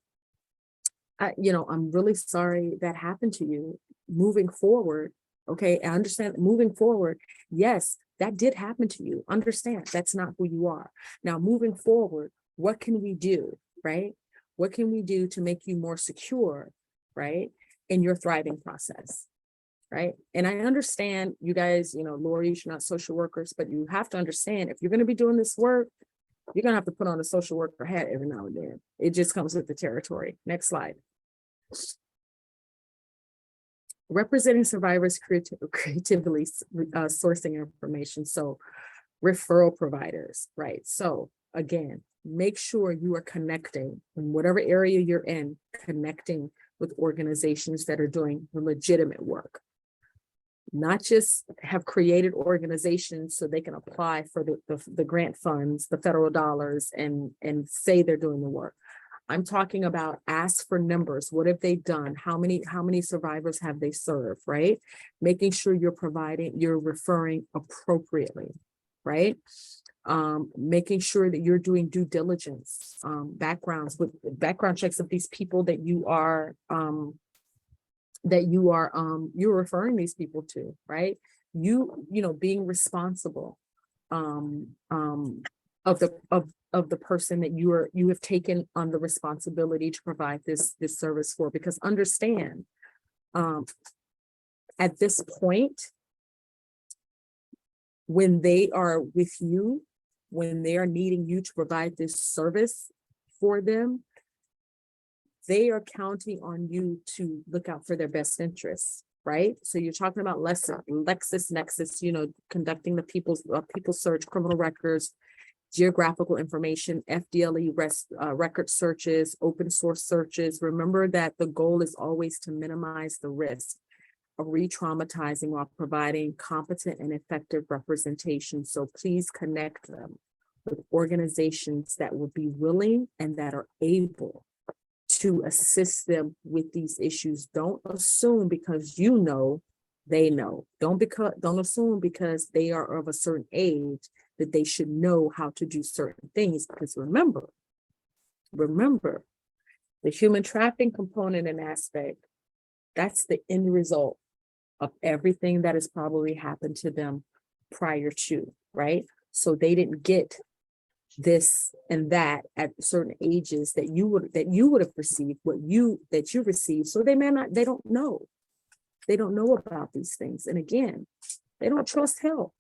Speaker 3: really sorry that happened to you. Moving forward, okay, I understand moving forward, yes, that did happen to you. Understand that's not who you are. Now, moving forward, what can we do, right? What can we do to make you more secure, right, in your thriving process? Right. And I understand you guys, Lori, you're not social workers, but you have to understand, if you're going to be doing this work, you're going to have to put on a social worker hat every now and then. It just comes with the territory. Next slide. Representing survivors creatively sourcing information. So referral providers, right? So again, make sure you are connecting in whatever area you're in, connecting with organizations that are doing legitimate work. Not just have created organizations so they can apply for the grant funds, the federal dollars, and say they're doing the work. I'm talking about ask for numbers. What have they done? How many survivors have they served, right? Making sure you're referring appropriately, right? Making sure that you're doing due diligence, background checks of these people that you're referring these people to, right? Being responsible of the person that you have taken on the responsibility to provide this service for, because understand, at this point, when they are with you, when they are needing you to provide this service for them, they are counting on you to look out for their best interests, right? So you're talking about LexisNexis, conducting the people search, criminal records, geographical information, FDLE record searches, open source searches. Remember that the goal is always to minimize the risk of re-traumatizing while providing competent and effective representation. So please connect them with organizations that will be willing and that are able to assist them with these issues. Don't assume because they know. Don't assume because they are of a certain age that they should know how to do certain things. Because remember, the human trafficking component and aspect, that's the end result of everything that has probably happened to them prior to, right? So they didn't get this and that at certain ages that you would have received that you received. So they don't know about these things. And again, they don't trust help,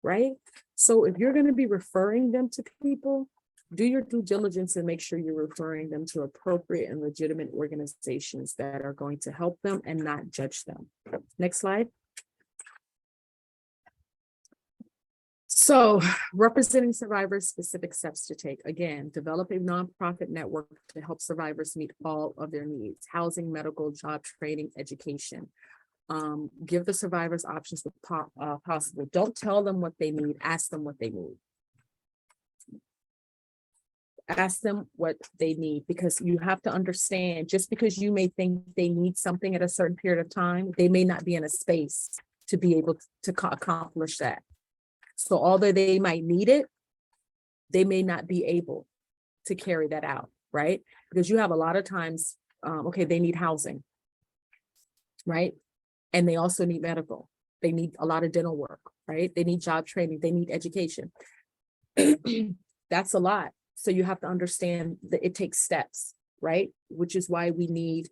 Speaker 3: right? So if you're going to be referring them to people, do your due diligence and make sure you're referring them to appropriate and legitimate organizations that are going to help them and not judge them. Next slide. So representing survivors, specific steps to take. Again, develop a nonprofit network to help survivors meet all of their needs: housing, medical, job training, education. Give the survivors options if possible. Don't tell them what they need, ask them what they need. Ask them what they need, because you have to understand, just because you may think they need something at a certain period of time, they may not be in a space to be able to accomplish that. So although they might need it, they may not be able to carry that out, right? Because you have a lot of times, they need housing, right? And they also need medical. They need a lot of dental work, right? They need job training, they need education. That's a lot. So you have to understand that it takes steps, right? Which is why we need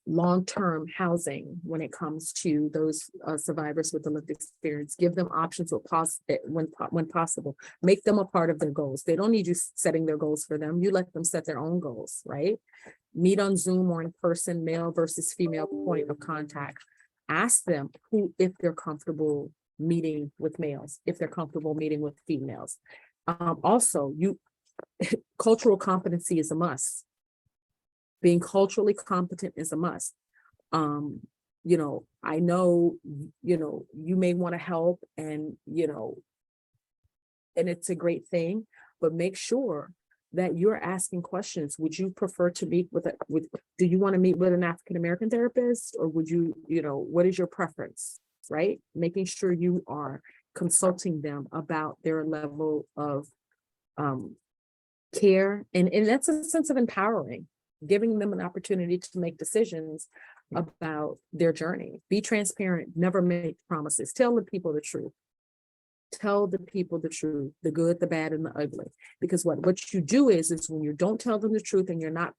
Speaker 3: long-term housing when it comes to those survivors with the lived experience. Give them options when possible. Make them a part of their goals. They don't need you setting their goals for them. You let them set their own goals, right? Meet on Zoom or in person, male versus female point of contact. Ask them if they're comfortable meeting with males, if they're comfortable meeting with females. Also, cultural competency is a must. Being culturally competent is a must. I know, you may want to help and it's a great thing, but make sure that you're asking questions. Would you prefer to meet do you want to meet with an African-American therapist, or would you, what is your preference, right? Making sure you are consulting them about their level of care. And that's a sense of empowering, giving them an opportunity to make decisions about their journey. Be transparent, never make promises. Tell the people the truth. Tell the people the truth, the good, the bad, and the ugly. Because what you do is when you don't tell them the truth and you're not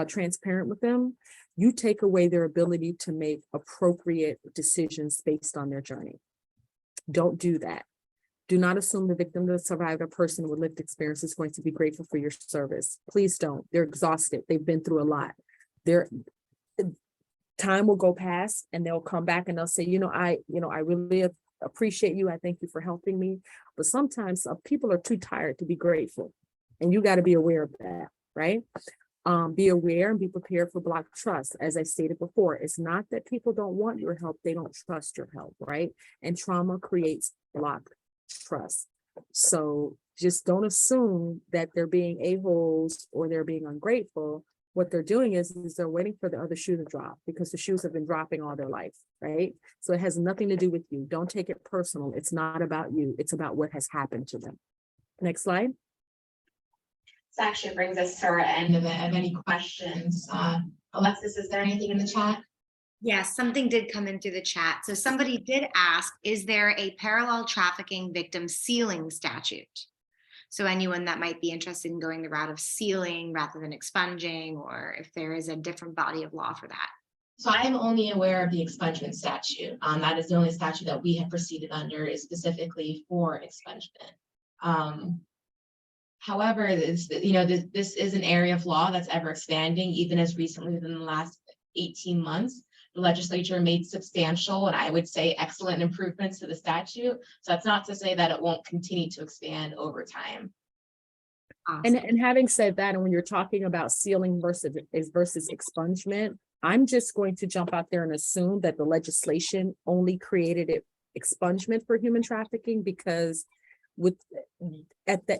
Speaker 3: transparent with them, you take away their ability to make appropriate decisions based on their journey. Don't do that. Do not assume the victim, the survivor, person with lived experience is going to be grateful for your service. Please don't. They're exhausted. They've been through a lot. Time will go past and they'll come back and they'll say, I really appreciate you. I thank you for helping me. But sometimes people are too tired to be grateful. And you got to be aware of that, right? Be aware and be prepared for blocked trust. As I stated before, it's not that people don't want your help. They don't trust your help, right? And trauma creates blocked trust. So just don't assume that they're being a-holes or they're being ungrateful. what they're doing is they're waiting for the other shoe to drop because the shoes have been dropping all their life, right? So it has nothing to do with you. Don't take it personal. It's not about you. It's about what has happened to them. Next slide.
Speaker 2: This actually brings us to our end of any questions. Alexis, is there anything in the chat?
Speaker 1: Yes, something did come in through the chat. So somebody did ask, is there a parallel trafficking victim sealing statute? So anyone that might be interested in going the route of sealing rather than expunging, or if there is a different body of law for that.
Speaker 2: So I am only aware of the expungement statute. That is the only statute that we have proceeded under is specifically for expungement. However, this is an area of law that's ever expanding. Even as recently within the last 18 months, the legislature made substantial and I would say excellent improvements to the statute. So that's not to say that it won't continue to expand over time.
Speaker 1: Awesome.
Speaker 3: And having said that, and when you're talking about sealing versus expungement, I'm just going to jump out there and assume that the legislation only created expungement for human trafficking because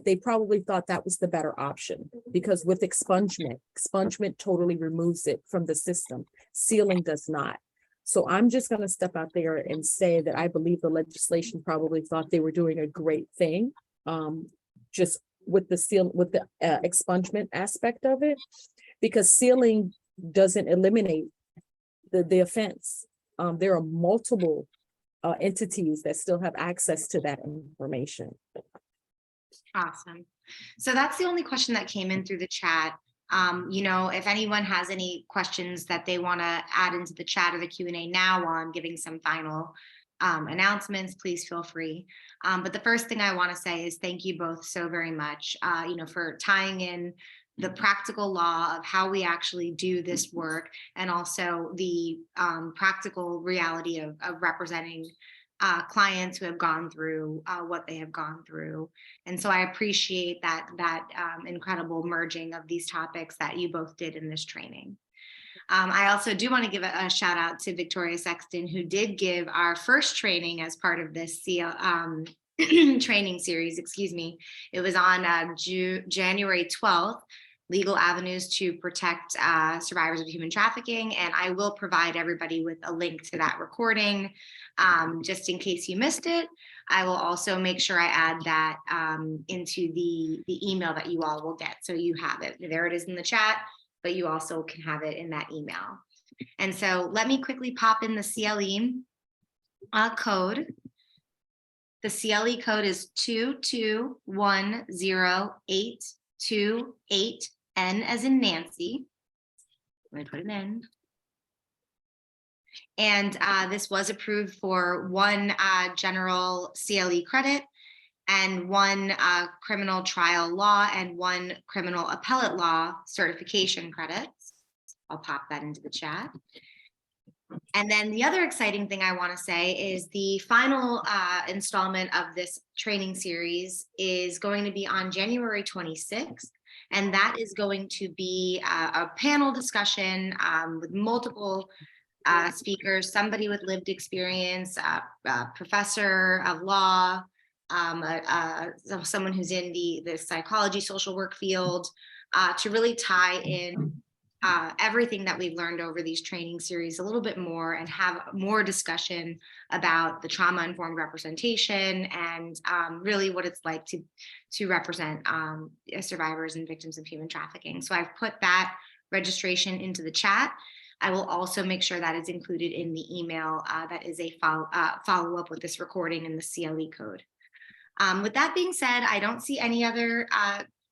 Speaker 3: they probably thought that was the better option, because with expungement totally removes it from the system. Sealing does not. So I'm just going to step out there and say that I believe the legislation probably thought they were doing a great thing, just with the expungement aspect of it, because sealing doesn't eliminate the offense. There are multiple entities that still have access to that information.
Speaker 1: Awesome. So that's the only question that came in through the chat. If anyone has any questions that they want to add into the chat or the Q&A now while I'm giving some final announcements, please feel free. But the first thing I want to say is thank you both so very much, for tying in the practical law of how we actually do this work, and also the practical reality of representing clients who have gone through what they have gone through. And so I appreciate that incredible merging of these topics that you both did in this training. I also do want to give a shout out to Victoria Sexton, who did give our first training as part of this training series, It was on January 12th, Legal Avenues to Protect Survivors of Human Trafficking. And I will provide everybody with a link to that recording, just in case you missed it. I will also make sure I add that into the email that you all will get. So you have it. There it is in the chat, but you also can have it in that email. And so let me quickly pop in the CLE code. The CLE code is 2210828, N as in Nancy. Let me put it in. And this was approved for one general CLE credit and one criminal trial law and one criminal appellate law certification credits. I'll pop that into the chat. And then the other exciting thing I want to say is the final installment of this training series is going to be on January 26th. And that is going to be a panel discussion with multiple speakers, somebody with lived experience, a professor of law, someone who's in the psychology, social work field, to really tie in everything that we've learned over these training series a little bit more and have more discussion about the trauma-informed representation and really what it's like to represent survivors and victims of human trafficking. So I've put that registration into the chat. I will also make sure that is included in the email that is a follow-up with this recording in the CLE code. With that being said, I don't see any other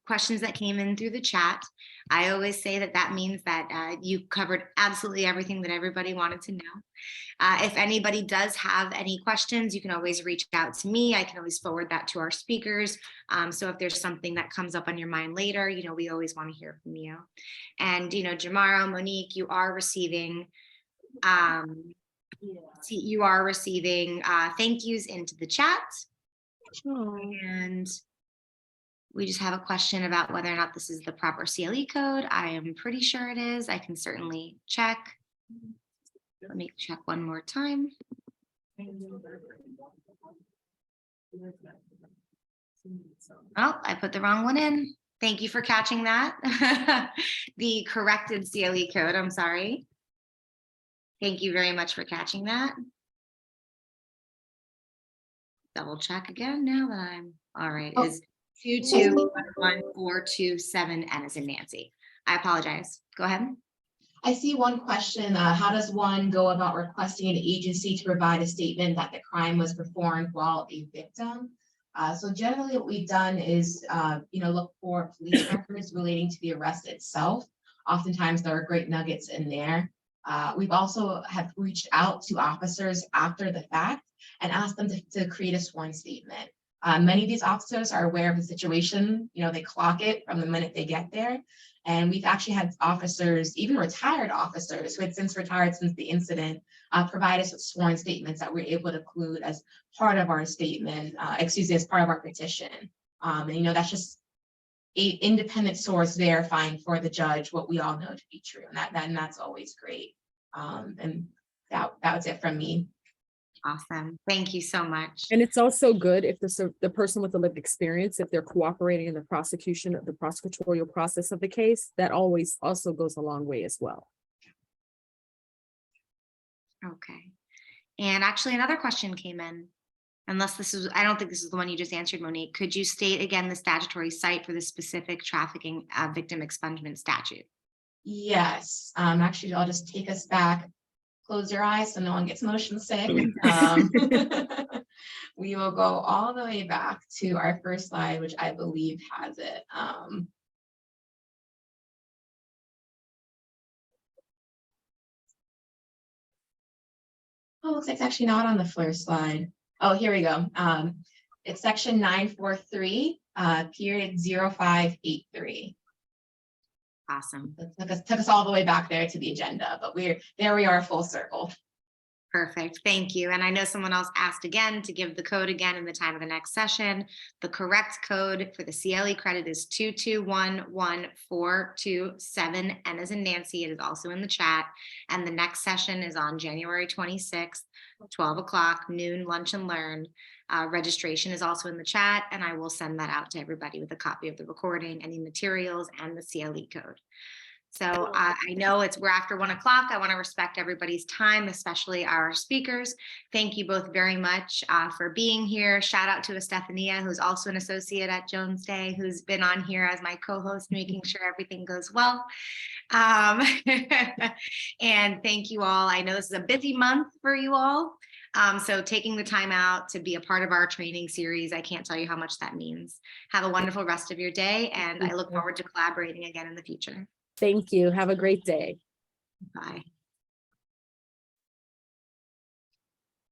Speaker 1: questions that came in through the chat. I always say that means that you covered absolutely everything that everybody wanted to know. If anybody does have any questions, you can always reach out to me. I can always forward that to our speakers. So if there's something that comes up on your mind later, we always want to hear from you. And, Jumorrow, Monique, you are receiving thank yous into the chat. And we just have a question about whether or not this is the proper CLE code. I am pretty sure it is. I can certainly check. Let me check one more time. Oh, I put the wrong one in. Thank you for catching that. The corrected CLE code, I'm sorry. Thank you very much for catching that. Double check again now that I'm, all right,
Speaker 2: Oh.
Speaker 1: is 2211427 N as in Nancy. I apologize. Go ahead.
Speaker 2: I see one question. How does one go about requesting an agency to provide a statement that the crime was performed while a victim? So generally what we've done is, look for police records relating to the arrest itself. Oftentimes there are great nuggets in there. We've also have reached out to officers after the fact and asked them to create a sworn statement. Many of these officers are aware of the situation. They clock it from the minute they get there. And we've actually had officers, even retired officers who had since retired since the incident, provide us with sworn statements that we're able to include as part of our statement, as part of our petition. And that's just an independent source verifying for the judge what we all know to be true. And that's always great. And that was it from me.
Speaker 1: Awesome. Thank you so much.
Speaker 3: And it's also good if the person with the lived experience, if they're cooperating in the prosecution of the prosecutorial process of the case, that always also goes a long way as well.
Speaker 1: Okay. And actually another question came in. Unless this is, I don't think this is the one you just answered, Monique. Could you state again the statutory site for the specific trafficking victim expungement statute?
Speaker 2: Yes. Actually, I'll just take us back. Close your eyes so no one gets motion sick. We will go all the way back to our first slide, which I believe has it. Looks like it's actually not on the first slide. Oh, here we go. It's section 943, period 0583.
Speaker 1: Awesome.
Speaker 2: Took us all the way back there to the agenda, but we are full circle.
Speaker 1: Perfect. Thank you. And I know someone else asked again to give the code again in the time of the next session. The correct code for the CLE credit is 2211427 N as in Nancy. It is also in the chat. And the next session is on January 26th, 12 o'clock, noon, lunch and learn. Registration is also in the chat, and I will send that out to everybody with a copy of the recording, any materials, and the CLE code. So I know we're after 1 o'clock. I want to respect everybody's time, especially our speakers. Thank you both very much for being here. Shout out to Estefania, who's also an associate at Jones Day, who's been on here as my co-host, making sure everything goes well. And thank you all. I know this is a busy month for you all. So taking the time out to be a part of our training series, I can't tell you how much that means. Have a wonderful rest of your day, and I look forward to collaborating again in the future.
Speaker 3: Thank you. Have a great day.
Speaker 1: Bye.